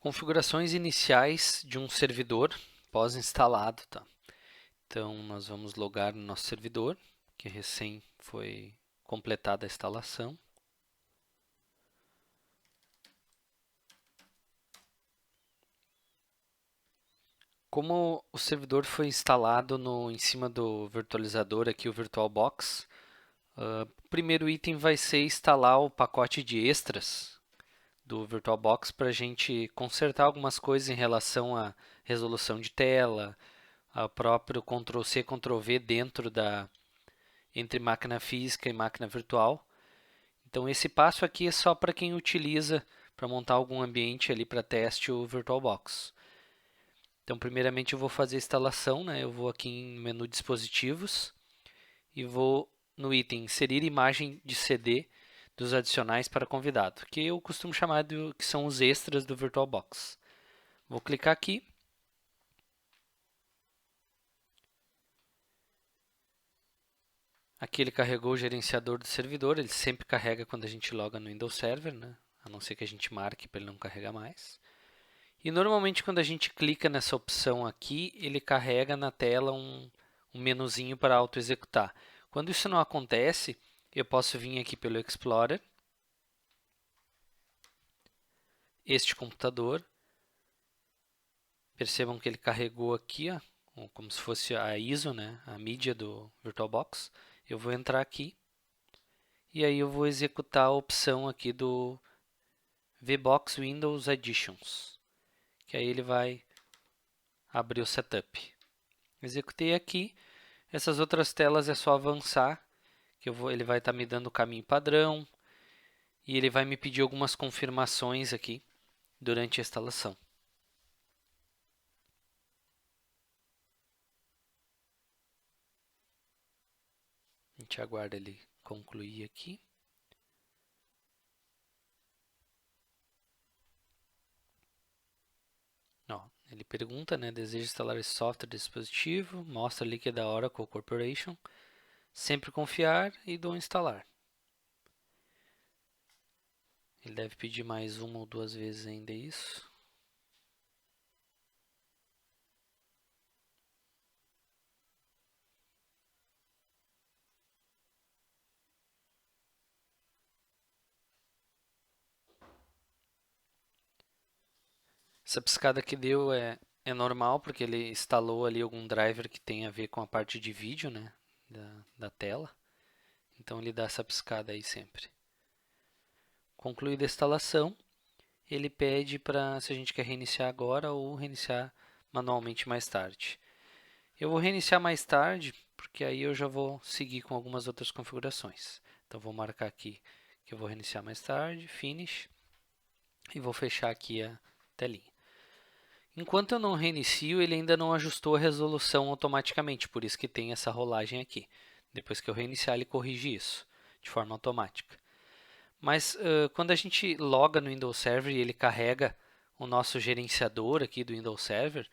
Configurações iniciais de um servidor pós-instalado, tá? Então, nós vamos logar no nosso servidor, que recém foi completada a instalação. Como o servidor foi instalado em cima do virtualizador, aqui o VirtualBox, o primeiro item vai ser instalar o pacote de extras do VirtualBox para a gente consertar algumas coisas em relação à resolução de tela, ao próprio Ctrl+C, Ctrl+V dentro entre máquina física e máquina virtual. Então esse passo aqui é só para quem utiliza para montar algum ambiente ali para teste o VirtualBox. Então primeiramente eu vou fazer a instalação, né? Eu vou aqui em menu dispositivos e vou no item inserir imagem de CD dos adicionais para convidado, que eu costumo chamar de que são os extras do VirtualBox. Vou clicar aqui. Aqui ele carregou o gerenciador do servidor, ele sempre carrega quando a gente loga no Windows Server, né? A não ser que a gente marque para ele não carregar mais. E normalmente quando a gente clica nessa opção aqui, ele carrega na tela um menuzinho para auto-executar. Quando isso não acontece, eu posso vir aqui pelo Explorer, este computador. Percebam que ele carregou aqui, ó, como se fosse a ISO, né? A mídia do VirtualBox. Eu vou entrar aqui e aí eu vou executar a opção aqui do VBox Windows Editions, que aí ele vai abrir o setup. Executei aqui. Essas outras telas é só avançar, que ele vai estar me dando o caminho padrão e ele vai me pedir algumas confirmações aqui durante a instalação. A gente aguarda ele concluir aqui. Ó, ele pergunta, né, deseja instalar esse software de dispositivo, mostra ali que é da Oracle Corporation, sempre confiar e dou instalar. Ele deve pedir mais uma ou duas vezes ainda isso. Essa piscada que deu é normal, porque ele instalou ali algum driver que tem a ver com a parte de vídeo, né, da tela. Então ele dá essa piscada aí sempre. Concluída a instalação, ele pede para se a gente quer reiniciar agora ou reiniciar manualmente mais tarde. Eu vou reiniciar mais tarde, porque aí eu já vou seguir com algumas outras configurações. Então vou marcar aqui que eu vou reiniciar mais tarde, Finish, e vou fechar aqui a telinha. Enquanto eu não reinicio, ele ainda não ajustou a resolução automaticamente, por isso que tem essa rolagem aqui. Depois que eu reiniciar, ele corrige isso de forma automática. Mas quando a gente loga no Windows Server e ele carrega o nosso gerenciador aqui do Windows Server,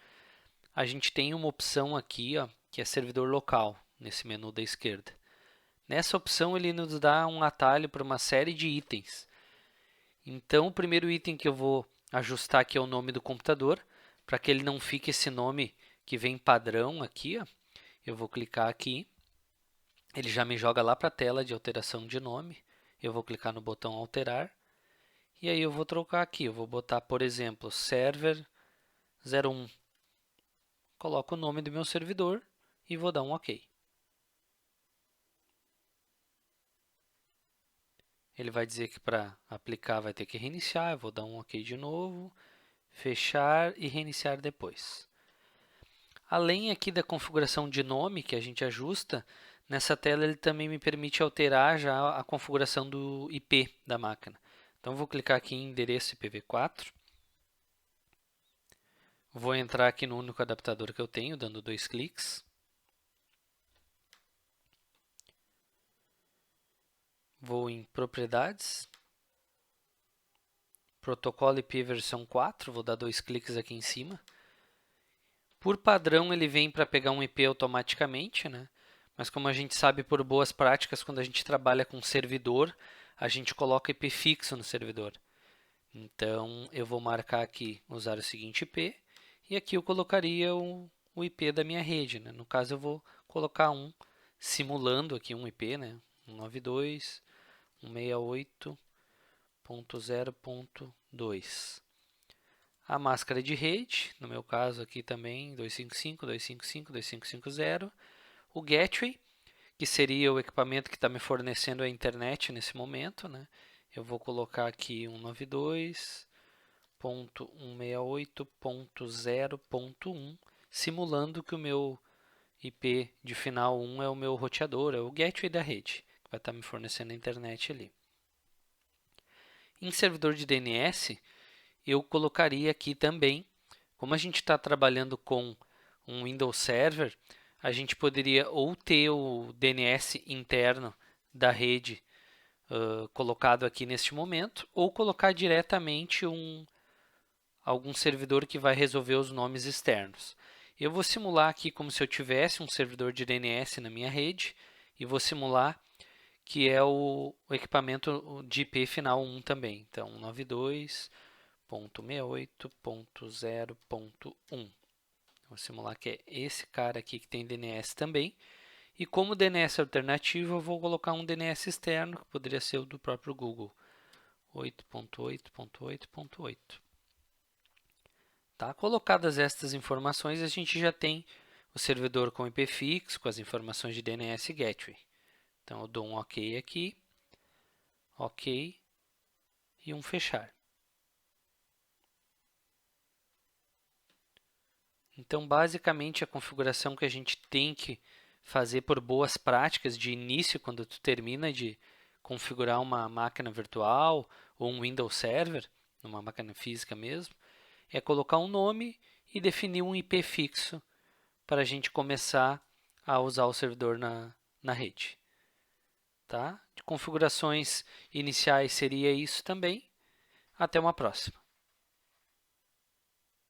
a gente tem uma opção aqui, ó, que é servidor local, nesse menu da esquerda. Nessa opção ele nos dá um atalho para uma série de itens. Então o primeiro item que eu vou ajustar aqui é o nome do computador, para que ele não fique esse nome que vem padrão aqui, ó. Eu vou clicar aqui, ele já me joga lá para a tela de alteração de nome. Eu vou clicar no botão alterar e aí eu vou trocar aqui, eu vou botar, por exemplo, server 01. Coloco o nome do meu servidor e vou dar um OK. Ele vai dizer que para aplicar vai ter que reiniciar, eu vou dar um OK de novo, fechar e reiniciar depois. Além aqui da configuração de nome que a gente ajusta, nessa tela ele também me permite alterar já a configuração do IP da máquina. Então vou clicar aqui em endereço IPv4. Vou entrar aqui no único adaptador que eu tenho, dando 2 cliques. Vou em propriedades, protocolo IP versão 4, vou dar 2 cliques aqui em cima. Por padrão ele vem para pegar um IP automaticamente, né? Mas como a gente sabe por boas práticas, quando a gente trabalha com servidor, a gente coloca IP fixo no servidor. Então, eu vou marcar aqui, usar o seguinte IP, e aqui eu colocaria o IP da minha rede, né? No caso, eu vou colocar simulando aqui um IP, né? 192.168.0.2. A máscara de rede, no meu caso aqui também, 255.255.255.0. O gateway, que seria o equipamento que está me fornecendo a internet nesse momento, né? Eu vou colocar aqui 192.168.0.1, simulando que o meu IP de final 1 é o meu roteador, é o gateway da rede, que vai estar me fornecendo a internet ali. Em servidor de DNS, eu colocaria aqui também, como a gente está trabalhando com um Windows Server, a gente poderia ou ter o DNS interno da rede colocado aqui neste momento, ou colocar diretamente algum servidor que vai resolver os nomes externos. Eu vou simular aqui como se eu tivesse um servidor de DNS na minha rede e vou simular que é o equipamento de IP final 1 também. Então, 92.168.0.1. Vou simular que é esse cara aqui que tem DNS também. E como DNS alternativo, eu vou colocar um DNS externo, que poderia ser o do próprio Google. 8.8.8.8. Tá? Colocadas estas informações, a gente já tem o servidor com IP fixo, com as informações de DNS Gateway. Então, eu dou um OK aqui, OK e um fechar. Então, basicamente, a configuração que a gente tem que fazer por boas práticas de início, quando tu termina de configurar uma máquina virtual ou um Windows Server, numa máquina física mesmo, é colocar um nome e definir um IP fixo para a gente começar a usar o servidor na rede. Tá? De configurações iniciais seria isso também. Até uma próxima.